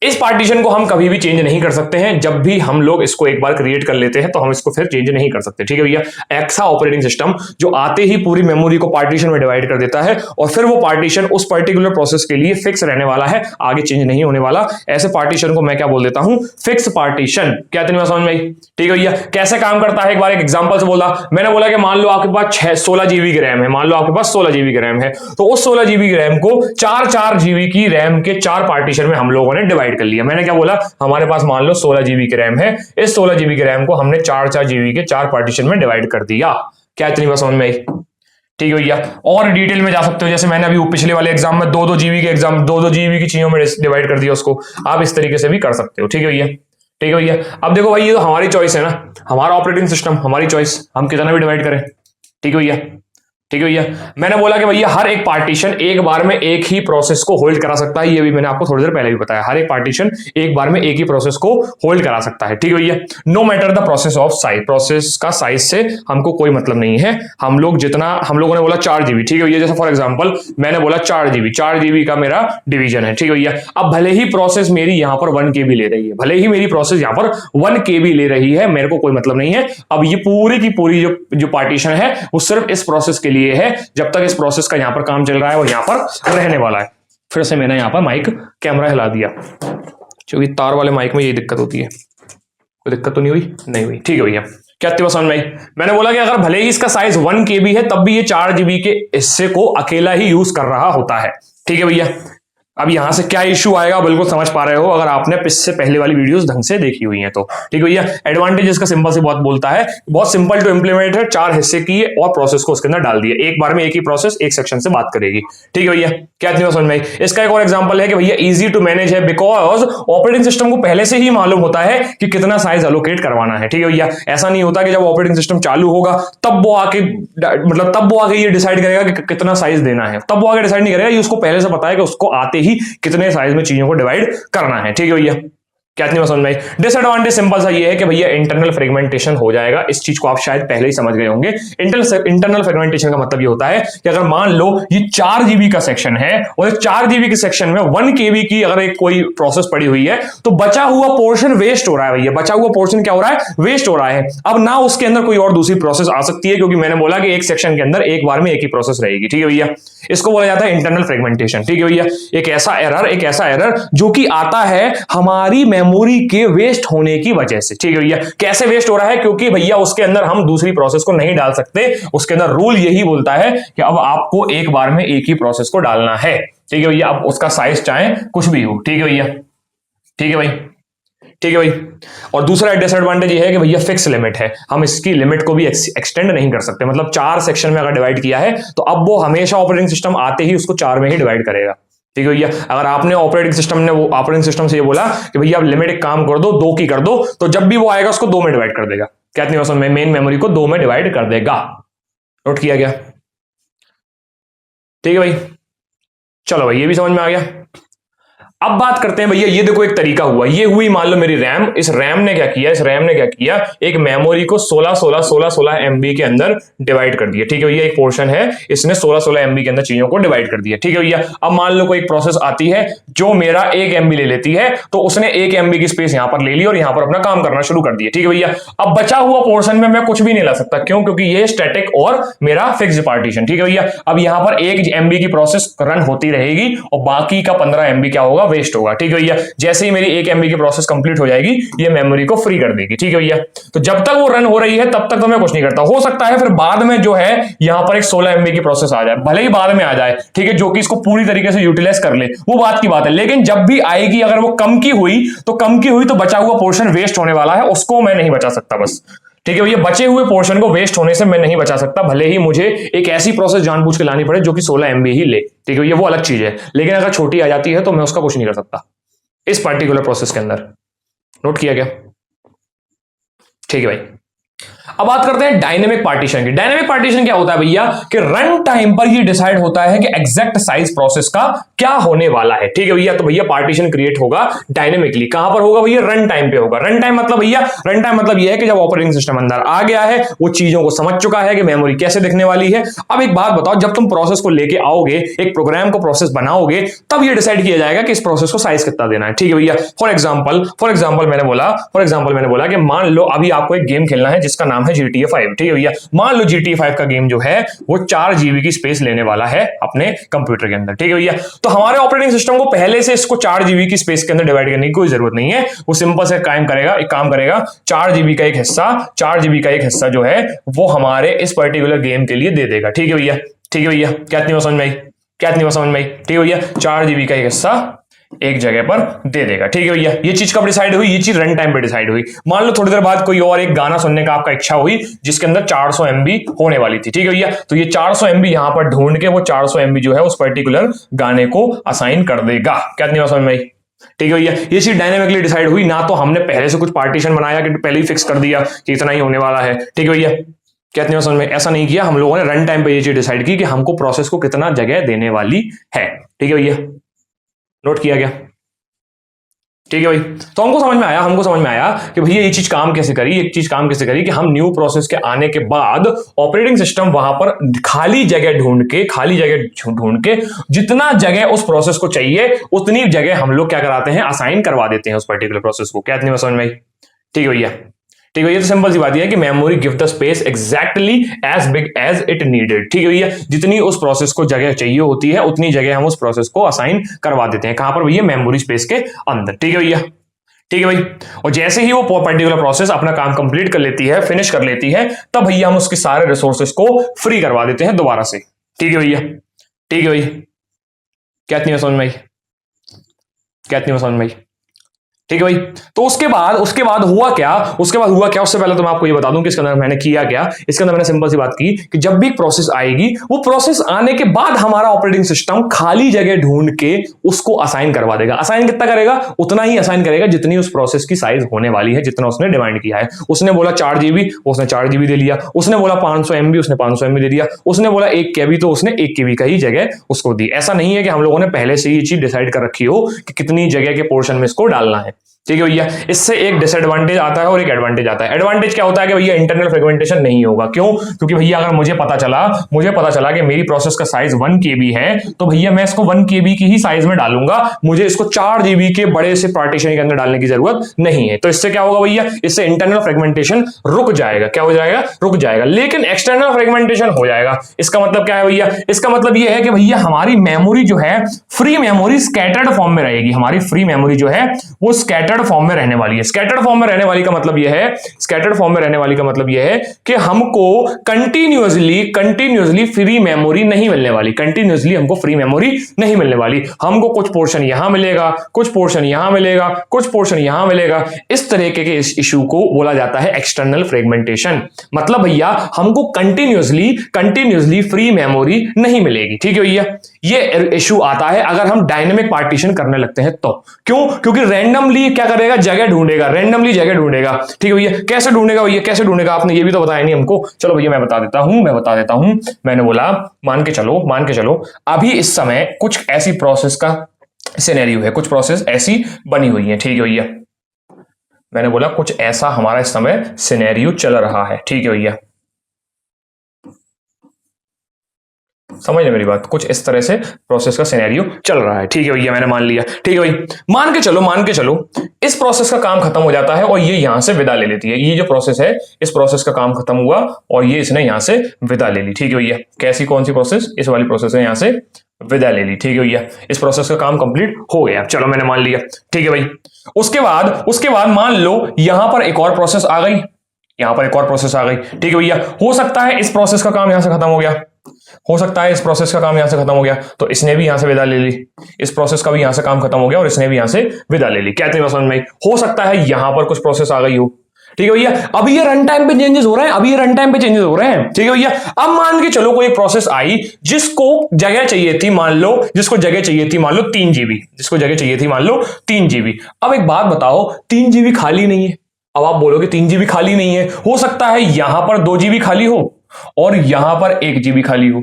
इस पार्टीशन को हम कभी भी चेंज नहीं कर सकते हैं। जब भी हम लोग इसको एक बार क्रिएट कर लेते हैं तो हम इसको फिर चेंज नहीं कर सकते। ठीक है भैया, ऐसा ऑपरेटिंग सिस्टम जो आते ही पूरी मेमोरी को पार्टीशन में डिवाइड कर देता है और फिर वो पार्टीशन उस पर्टिकुलर प्रोसेस के लिए फिक्स रहने वाला है, आगे चेंज नहीं होने वाला। ऐसे पार्टीशन को मैं क्या बोल देता हूं, फिक्स पार्टीशन। क्या तुम्हें समझ में आई? ठीक है भैया, कैसे काम करता है एक बार एक एग्जांपल से बोला। मैंने बोला कि मान लो आपके पास 16 जीबी की रैम है, मान लो आपके पास 16 जीबी की रैम है, तो उस 16 जीबी की रैम को 4 जीबी की रैम के 4 पार्टीशन में हम लोगों ने डिवाइड कर लिया। मैंने क्या बोला, हमारे पास मान लो 16 जीबी की रैम है, इस 16 जीबी की रैम को हमने 4 जीबी के 4 पार्टीशन में डिवाइड कर दिया। क्या इतनी बात समझ में आई? ठीक है भैया, और डिटेल में जा सकते हो, जैसे मैंने अभी पिछले वाले एग्जाम में 2 जीबी के एग्जाम 2 जीबी की चीजों में डिवाइड कर दिया उसको, आप इस तरीके से भी कर सकते हो। ठीक है भैया, ठीक है भैया, अब देखो भाई ये तो हमारी चॉइस है ना, हमारा ऑपरेटिंग सिस्टम, हमारी चॉइस, हम कितना भी डिवाइड करें। ठीक है भैया, ठीक है भैया। मैंने बोला कि भैया हर एक पार्टीशन एक बार में एक ही प्रोसेस को होल्ड करा सकता है, ये भी मैंने आपको थोड़ी देर पहले भी बताया, हर एक पार्टीशन एक बार में एक ही प्रोसेस को होल्ड करा सकता है। ठीक है भैया। No matter the process of size, process का साइज से हमको कोई मतलब नहीं है, हम लोगों ने बोला 4 GB। ठीक है भैया। जैसे फॉर एग्जांपल मैंने बोला 4 GB का मेरा डिवीजन है। ठीक है भैया। अब भले ही प्रोसेस मेरी यहां पर 1 KB ले रही है, भले ही मेरी प्रोसेस यहां पर 1 KB ले रही है, मेरे को कोई मतलब नहीं है। अब ये पूरी की पूरी जो पार्टीशन है वो सिर्फ इस प्रोसेस के लिए है, जब तक इस प्रोसेस का यहां पर काम चल रहा है वो यहां पर रहने वाला है। फिर से मैंने यहां पर माइक कैमरा हिला दिया, क्योंकि तार वाले माइक में यही दिक्कत होती है। कोई दिक्कत तो नहीं हुई? नहीं हुई। ठीक है भैया। क्या बात समझ में आई? मैंने बोला कि अगर भले ही इसका साइज 1 KB है, तब भी ये 4 GB के हिस्से को अकेला ही यूज कर रहा होता है। ठीक है भैया। अब यहां से क्या इश्यू आएगा बिल्कुल समझ पा रहे हो अगर आपने इससे पहले वाली वीडियोस ढंग से देखी हुई हैं तो। ठीक है भैया। एडवांटेज का सिंपल से बहुत बोलता है, बहुत सिंपल टू इंप्लीमेंट है, 4 हिस्से किए और प्रोसेस को उसके अंदर डाल दिए, एक बार में एक ही प्रोसेस एक सेक्शन से बात करेगी। ठीक है भैया। क्या इतनी समझ में आई? इसका एक और एग्जांपल है कि भैया इजी टू मैनेज है, बिकॉज ऑपरेटिंग सिस्टम को पहले से ही मालूम होता है कि कितना साइज एलोकेट करवाना है। ठीक है भैया। ऐसा नहीं होता कि जब ऑपरेटिंग सिस्टम चालू होगा तब वो आके ये डिसाइड करेगा कि कितना साइज देना है, तब वो आगे डिसाइड नहीं करेगा, ये उसको पहले से पता है कि उसको आते ही कितने साइज में चीजों को डिवाइड करना है। ठीक है भैया। क्या इतनी समझ में आई? डिसएडवांटेज सिंपल सा ये है कि भैया इंटरनल फ्रेगमेंटेशन हो जाएगा, इस चीज को आप शायद पहले ही समझ गए होंगे। इंटरनल फ्रेगमेंटेशन का मतलब ये होता है कि अगर मान लो ये 4 GB का सेक्शन है और 4 GB के सेक्शन में 1 KB की अगर एक कोई प्रोसेस पड़ी हुई है तो बचा हुआ पोर्शन वेस्ट हो रहा है। भैया बचा हुआ पोर्शन क्या हो रहा है? वेस्ट हो रहा है। अब ना उसके अंदर कोई और दूसरी प्रोसेस आ सकती है, क्योंकि मैंने बोला कि एक सेक्शन के अंदर एक बार में एक ही प्रोसेस रहेगी। ठीक है भैया। इसको बोला जाता है इंटरनल फ्रेगमेंटेशन। ठीक है भैया। एक ऐसा एरर जो कि आता है हमारी मेमोरी के वेस्ट होने की वजह से। ठीक है भैया। कैसे वेस्ट हो रहा है? क्योंकि भैया उसके अंदर हम दूसरी प्रोसेस को नहीं डाल सकते, उसके अंदर रूल यही बोलता है कि अब आपको एक बार में एक ही प्रोसेस को डालना है। ठीक है भैया। अब उसका साइज चाहे कुछ भी हो। ठीक है भैया। ठीक है भाई। ठीक है भाई। और दूसरा डिसएडवांटेज ये है कि भैया फिक्स लिमिट है, हम इसकी लिमिट को भी एक्सटेंड नहीं कर सकते। मतलब 4 सेक्शन में अगर डिवाइड किया है तो अब वो हमेशा ऑपरेटिंग सिस्टम आते ही उसको 4 में ही डिवाइड करेगा। ठीक है भैया। अगर आपने ऑपरेटिंग सिस्टम से ये बोला कि भैया अब लिमिट एक काम कर दो, 2 की कर दो, तो जब भी वो आएगा उसको 2 में डिवाइड कर देगा। क्या इतनी समझ में? मेन मेमोरी को 2 में डिवाइड कर देगा। नोट किया गया? ठीक है भाई। चलो भाई ये भी समझ में आ गया। अब बात करते हैं भैया, ये देखो एक तरीका हुआ, ये हुई मान लो मेरी रैम। इस रैम ने क्या किया, एक मेमोरी को 16 MB के अंदर डिवाइड कर दिया। ठीक है भैया। एक पोर्शन है, इसने 16 MB के अंदर चीजों को डिवाइड कर दिया। ठीक है भैया। अब मान लो कोई प्रोसेस आती है जो मेरा 1 MB ले लेती है, तो उसने 1 MB की स्पेस यहां पर ले ली और यहां पर अपना काम करना शुरू कर दिया। ठीक है भैया। अब बचा हुआ पोर्शन में मैं कुछ भी नहीं ला सकता, क्यों? क्योंकि ये स्टैटिक और मेरा फिक्स्ड पार्टीशन। ठीक है भैया। अब यहां पर 1 MB की प्रोसेस रन होती रहेगी और बाकी का 15 MB क्या होगा? वेस्ट होगा। ठीक है भैया। जैसे ही मेरी 1 MB की प्रोसेस कंप्लीट हो जाएगी ये मेमोरी को फ्री कर देगी। ठीक है भैया। तो जब तक वो रन हो रही है तब तक तो मैं कुछ नहीं करता। हो सकता है फिर बाद में जो है यहां पर एक 16 MB की प्रोसेस आ जाए, भले ही बाद में आ जाए, ठीक है, जो कि इसको पूरी तरीके से यूटिलाइज कर ले, वो बात की बात है। लेकिन जब भी आएगी अगर वो कम की हुई तो बचा हुआ पोर्शन वेस्ट होने वाला है, उसको मैं नहीं बचा सकता बस। ठीक है भैया। बचे हुए पोर्शन को वेस्ट होने से मैं नहीं बचा सकता, भले ही मुझे एक ऐसी प्रोसेस जानबूझ के लानी पड़े जो कि 16 MB ही ले। ठीक है भैया। वो अलग चीज है, लेकिन अगर छोटी आ जाती है तो मैं उसका कुछ नहीं कर सकता इस पर्टिकुलर प्रोसेस के अंदर। नोट किया गया? ठीक है भाई। अब बात करते हैं डायनेमिक पार्टीशन की। डायनेमिक पार्टीशन क्या होता है भैया कि रन टाइम पर ये डिसाइड होता है कि एग्जैक्ट साइज प्रोसेस का क्या होने वाला है। ठीक है भैया। तो भैया पार्टीशन क्रिएट होगा डायनेमिकली। कहां पर होगा भैया? रन टाइम पे होगा। रन टाइम मतलब यह है कि जब ऑपरेटिंग सिस्टम अंदर आ गया है, वो चीजों को समझ चुका है कि मेमोरी कैसे दिखने वाली है। अब एक बात बताओ, जब तुम प्रोसेस को लेके आओगे, एक प्रोग्राम को प्रोसेस बनाओगे, तब ये डिसाइड किया जाएगा कि इस प्रोसेस को साइज कितना देना है। ठीक है भैया। फॉर एग्जाम्पल मैंने बोला कि मान लो अभी आपको एक गेम खेलना है जिसका नाम है GTA 5। ठीक है भैया। मान लो GTA 5 का गेम जो है वो 4 GB की स्पेस लेने वाला है अपने कंप्यूटर के अंदर। ठीक है भैया। तो हमारे ऑपरेटिंग सिस्टम को पहले से इसको 4 GB की स्पेस के अंदर डिवाइड करने की कोई जरूरत नहीं है। वो सिंपल से काम करेगा 4 GB का एक हिस्सा जो है वो हमारे इस पर्टिकुलर गेम के लिए दे देगा। ठीक है भैया। ठीक है भैया। क्या इतनी समझ में आई? ठीक है भैया। 4 GB का एक हिस्सा एक जगह पर दे देगा। ठीक है भैया। ये चीज कब डिसाइड हुई? ये चीज रन टाइम पे डिसाइड हुई। मान लो थोड़ी देर बाद कोई और एक गाना सुनने का आपका इच्छा हुई जिसके अंदर 400 MB होने वाली थी। ठीक है भैया। तो ये 400 MB यहां पर ढूंढ के वो 400 MB जो है उस पर्टिकुलर गाने को असाइन कर देगा। क्या इतनी समझ में आई? ठीक है भैया। ये चीज डायनेमिकली डिसाइड हुई, ना तो हमने पहले से कुछ पार्टीशन बनाया कि पहले ही फिक्स कर दिया कि इतना ही होने वाला है। ठीक है भैया। क्या इतनी बात समझ में? ऐसा नहीं किया हम लोगों ने, रन टाइम पे ये चीज डिसाइड की कि हमको प्रोसेस को कितना जगह देने वाली है। ठीक है भैया, नोट किया गया? ठीक है भाई, तो हमको समझ में आया कि भैया ये चीज काम कैसे करी, एक चीज काम कैसे करी कि हम न्यू प्रोसेस के आने के बाद ऑपरेटिंग सिस्टम वहां पर खाली जगह ढूंढ के जितना जगह उस प्रोसेस को चाहिए उतनी जगह हम लोग क्या कराते हैं, असाइन करवा देते हैं उस पर्टिकुलर प्रोसेस को। क्या इतनी समझ में आई? ठीक है भैया, ठीक है, ये तो सिंपल सी बात है कि memory give the space exactly as big as it needed. ठीक है भैया, जितनी उस प्रोसेस को जगह चाहिए होती है उतनी जगह हम उस प्रोसेस को असाइन करवा देते हैं। कहां पर भैया? मेमोरी स्पेस के अंदर। ठीक है भैया, ठीक है भाई, और जैसे ही वो पर्टिकुलर प्रोसेस अपना काम कंप्लीट कर लेती है, फिनिश कर लेती है, तब भैया हम उसके सारे रिसोर्सेस को फ्री करवा देते हैं दोबारा से। ठीक है भैया, ठीक है भाई, क्या इतनी समझ में आई? क्या इतनी समझ में आई? ठीक है भाई, तो उसके बाद हुआ क्या, उससे पहले तो मैं आपको ये बता दूं कि इसके अंदर मैंने किया क्या। इसके अंदर मैंने सिंपल सी बात की कि जब भी प्रोसेस आएगी, वो प्रोसेस आने के बाद हमारा ऑपरेटिंग सिस्टम खाली जगह ढूंढ के उसको असाइन करवा देगा। असाइन कितना करेगा? उतना ही असाइन करेगा जितनी उस प्रोसेस की साइज होने वाली है, जितना उसने डिमांड किया है। उसने बोला 4 GB, उसने 4 GB दे लिया। उसने बोला 500 MB, उसने 500 MB दे दिया। उसने बोला 1 KB, तो उसने 1 KB का ही जगह उसको दी। ऐसा नहीं है कि हम लोगों ने पहले से ही चीज डिसाइड कर रखी हो कि कितनी जगह के पोर्शन में इसको डालना है। ठीक है भैया, इससे एक डिसएडवांटेज आता है और एक एडवांटेज आता है। एडवांटेज क्या होता है कि भैया इंटरनल फ्रेगमेंटेशन नहीं होगा। क्यों? क्योंकि भैया अगर मुझे पता चला कि मेरी प्रोसेस का साइज 1 KB है, तो भैया मैं इसको 1 KB की ही साइज में डालूंगा, मुझे इसको 4 GB के बड़े से पार्टीशन के अंदर डालने की जरूरत नहीं है। तो इससे क्या होगा भैया? इससे इंटरनल फ्रेगमेंटेशन रुक जाएगा। क्या हो जाएगा? रुक जाएगा। लेकिन एक्सटर्नल फ्रेगमेंटेशन हो जाएगा। इसका मतलब क्या है भैया? इसका मतलब यह है कि भैया हमारी मेमोरी जो है, फ्री मेमोरी स्कैटर्ड फॉर्म में रहेगी। हमारी फ्री मेमोरी जो है वो स्कैटर्ड फॉर्म में रहने वाली है। स्कैटर्ड फॉर्म में रहने वाली का मतलब यह है कि हमको कंटिन्यूअसली फ्री मेमोरी नहीं मिलने वाली। कंटिन्यूअसली हमको फ्री मेमोरी नहीं मिलने वाली। हमको कुछ पोर्शन यहां मिलेगा, कुछ पोर्शन यहां मिलेगा, कुछ पोर्शन यहां मिलेगा। इस तरीके के इस इशू को बोला जाता है एक्सटर्नल फ्रेगमेंटेशन। मतलब भैया हमको कंटिन्यूअसली फ्री मेमोरी नहीं मिलेगी। ठीक है भैया, ये इशू आता है अगर हम डायनेमिक पार्टीशन करने लगते हैं तो। क्यों? क्योंकि रैंडमली क्या करेगा? जगह ढूंढेगा, रैंडमली जगह ढूंढेगा। ठीक है भैया, कैसे ढूंढेगा भैया? कैसे ढूंढेगा? आपने ये भी तो बताया नहीं हमको। चलो भैया मैं बता देता हूं। मैंने बोला मान के चलो अभी इस समय कुछ ऐसी प्रोसेस का सिनेरियो है, कुछ प्रोसेस ऐसी बनी हुई है। ठीक है भैया, मैंने बोला कुछ ऐसा हमारा इस समय सिनेरियो चल रहा है। ठीक है भैया, समझ रहे मेरी बात? कुछ इस तरह से प्रोसेस का सिनेरियो चल रहा है। ठीक है भैया, मैंने मान लिया। ठीक है भाई, मान के चलो इस प्रोसेस का काम खत्म हो जाता है और ये यहां से विदा ले लेती है। ये जो प्रोसेस है, इस प्रोसेस का काम खत्म हुआ और ये इसने यहां से विदा ले ली। ठीक है भैया, कैसी कौन सी प्रोसेस? इस वाली प्रोसेस है, यहां से विदा ले ली। ठीक है भैया, इस प्रोसेस का काम कंप्लीट हो गया। चलो मैंने मान लिया। ठीक है भाई, उसके बाद मान लो यहां पर एक और प्रोसेस आ गई, ठीक है भैया, हो सकता है इस प्रोसेस का काम यहां से खत्म हो गया, तो इसने भी यहां से विदा ले ली। इस प्रोसेस का भी यहां से काम खत्म हो गया और इसने भी यहां से विदा ले ली। क्या इतनी समझ में? हो सकता है यहां पर कुछ प्रोसेस आ गई हो। ठीक है भैया, अभी ये रन टाइम पे चेंजेस हो रहे हैं। ठीक है भैया, अब मान के चलो कोई प्रोसेस आई जिसको जगह चाहिए थी, मान लो 3 GB, जिसको अब एक बात बताओ, 3 GB खाली नहीं है। अब आप बोलोगे 3 GB खाली नहीं है, हो सकता है यहां पर 2 GB खाली हो और यहां पर 1 GB खाली हो,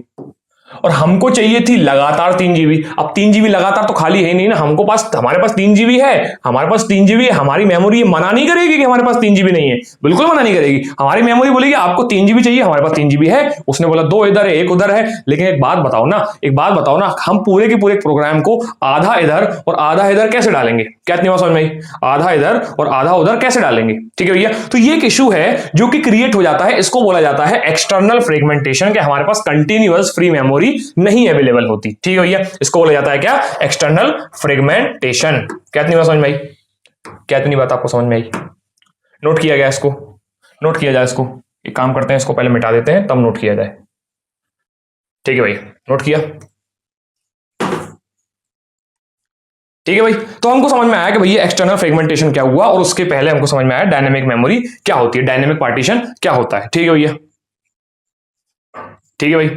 और हमको चाहिए थी लगातार 3 GB। अब 3 GB लगातार तो खाली है नहीं ना, हमारे पास 3 GB है, हमारी मेमोरी मना नहीं करेगी कि हमारे पास 3 GB नहीं है, बिल्कुल मना नहीं करेगी। हमारी मेमोरी बोलेगी आपको 3 GB चाहिए, हमारे पास 3 GB है। उसने बोला 2 इधर है, 1 उधर है। लेकिन एक बात बताओ ना, हम पूरे के पूरे प्रोग्राम को आधा इधर और आधा इधर कैसे डालेंगे? क्या इतनी बात समझ में आई? आधा इधर और आधा उधर कैसे डालेंगे? ठीक है भैया, तो ये एक इशू है जो कि क्रिएट हो जाता है। इसको बोला जाता है एक्सटर्नल फ्रेगमेंटेशन, कि हमारे पास कंटिन्यूअस फ्री मेमोरी नहीं अवेलेबल होती। ठीक है भैया, इसको बोला जाता है क्या? External fragmentation. क्या इतनी बात समझ में आई? क्या इतनी बात आपको समझ में आई? नोट किया जाए इसको। एक काम करते हैं, इसको पहले मिटा देते हैं तब नोट किया जाए। ठीक है भाई, नोट किया? ठीक है भाई, तो हमको समझ में आया कि भैया एक्सटर्नल फ्रेगमेंटेशन क्या हुआ, और उसके पहले हमको समझ में आया डायनेमिक मेमोरी क्या होती है, डायनेमिक पार्टीशन क्या होता है। ठीक है भैया, ठीक है भाई,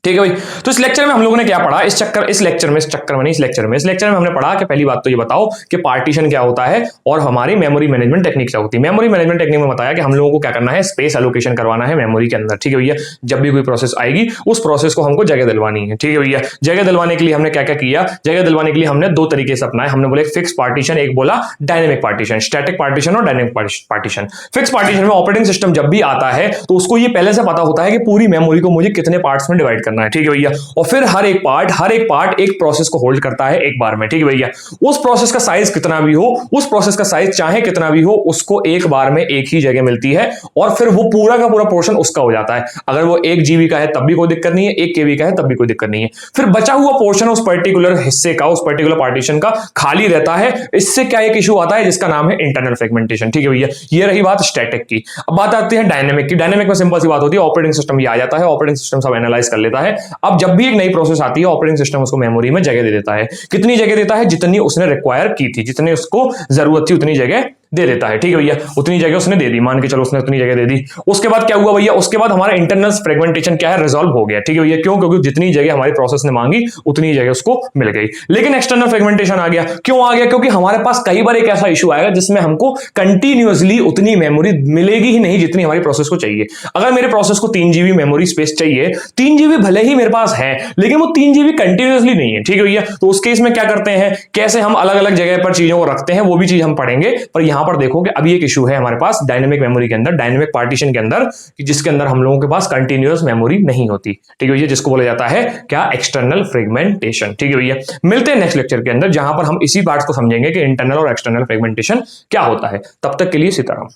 ठीक है भाई। तो इस लेक्चर में हम लोगों ने क्या पढ़ा, इस लेक्चर में हमने पढ़ा कि पहली बात तो ये बताओ कि पार्टीशन क्या होता है और हमारी मेमोरी मैनेजमेंट टेक्निक क्या होती है। मेमोरी मैनेजमेंट टेक्निक में बताया कि हम लोगों को क्या करना है, स्पेस एलोकेशन करवाना है मेमोरी के अंदर। ठीक है भैया, जब भी कोई प्रोसेस आएगी उस प्रोसेस को हमको जगह दिलवानी है। ठीक है भैया, जगह दिलवाने के लिए हमने क्या क्या किया, जगह दिलवाने के लिए हमने दो तरीके से अपनाए। हमने बोला एक फिक्स पार्टीशन, एक बोला डायनेमिक पार्टीशन, स्टैटिक पार्टीशन और डायनेमिक पार्टीशन। फिक्स पार्टीशन में ऑपरेटिंग सिस्टम जब भी आता है तो उसको ये पहले से पता होता है कि पूरी मेमोरी को मुझे कितने पार्ट्स में डिवाइड करना है। ठीक है भैया, और फिर हर एक पार्ट एक प्रोसेस को होल्ड करता है एक बार में। ठीक है भैया, उस प्रोसेस का साइज कितना भी हो, उस प्रोसेस का साइज चाहे कितना भी हो, उसको एक बार में एक ही जगह मिलती है और फिर वो पूरा का पूरा पोर्शन उसका हो जाता है। अगर वो 1 GB का है तब भी कोई दिक्कत नहीं है, 1 KB का है तब भी कोई दिक्कत नहीं है। फिर बचा हुआ पोर्शन उस पर्टिकुलर हिस्से का, उस पर्टिकुलर पार्टीशन का खाली रहता है। इससे क्या एक इशू आता है जिसका नाम है इंटरनल फ्रेगमेंटेशन। ठीक है भैया, ये रही बात स्टैटिक की। अब बात आती है डायनेमिक की। डायनेमिक में सिंपल सी बात होती है, ऑपरेटिंग सिस्टम ये आ जाता है, ऑपरेटिंग सिस्टम सब एनालाइज कर लेता है। अब जब भी एक नई प्रोसेस आती है ऑपरेटिंग सिस्टम उसको मेमोरी में जगह दे देता है। कितनी जगह देता है, जितनी उसने रिक्वायर की थी, जितनी उसको जरूरत थी उतनी जगह दे देता है। ठीक है भैया, उतनी जगह उसने दे दी, मान के चलो उसने उतनी जगह दे दी। उसके बाद क्या हुआ भैया, उसके बाद हमारा इंटरनल फ्रेगमेंटेशन क्या है, रिजॉल्व हो गया। ठीक है भैया, क्यों, क्योंकि जितनी जगह हमारी प्रोसेस ने मांगी उतनी जगह उसको मिल गई। लेकिन एक्सटर्नल फ्रेगमेंटेशन आ गया, क्यों आ गया, क्योंकि हमारे पास कई बार एक ऐसा इशू आएगा जिसमें हमको कंटिन्यूअसली उतनी मेमोरी मिलेगी ही नहीं जितनी हमारी प्रोसेस को चाहिए। अगर मेरे प्रोसेस को 3 GB मेमोरी स्पेस चाहिए, 3 GB भले ही मेरे पास है लेकिन वो 3 GB कंटिन्यूअसली नहीं है। ठीक है भैया, तो उस केस में क्या करते हैं, कैसे हम अलग अलग जगह पर चीजों को रखते हैं, वो भी चीज हम पढ़ेंगे। पर यहां पर देखो कि अभी एक इशू है हमारे पास डायनेमिक मेमोरी के अंदर, डायनेमिक पार्टीशन के अंदर, जिसके अंदर हम लोगों के पास कंटिन्यूअस मेमोरी नहीं होती। ठीक है भैया, जिसको बोला जाता है क्या, एक्सटर्नल फ्रेगमेंटेशन। ठीक है भैया, मिलते हैं नेक्स्ट लेक्चर के अंदर जहां पर हम इसी पार्ट्स को समझेंगे कि इंटरनल और एक्सटर्नल फ्रेगमेंटेशन क्या होता है। तब तक के लिए सीताराम।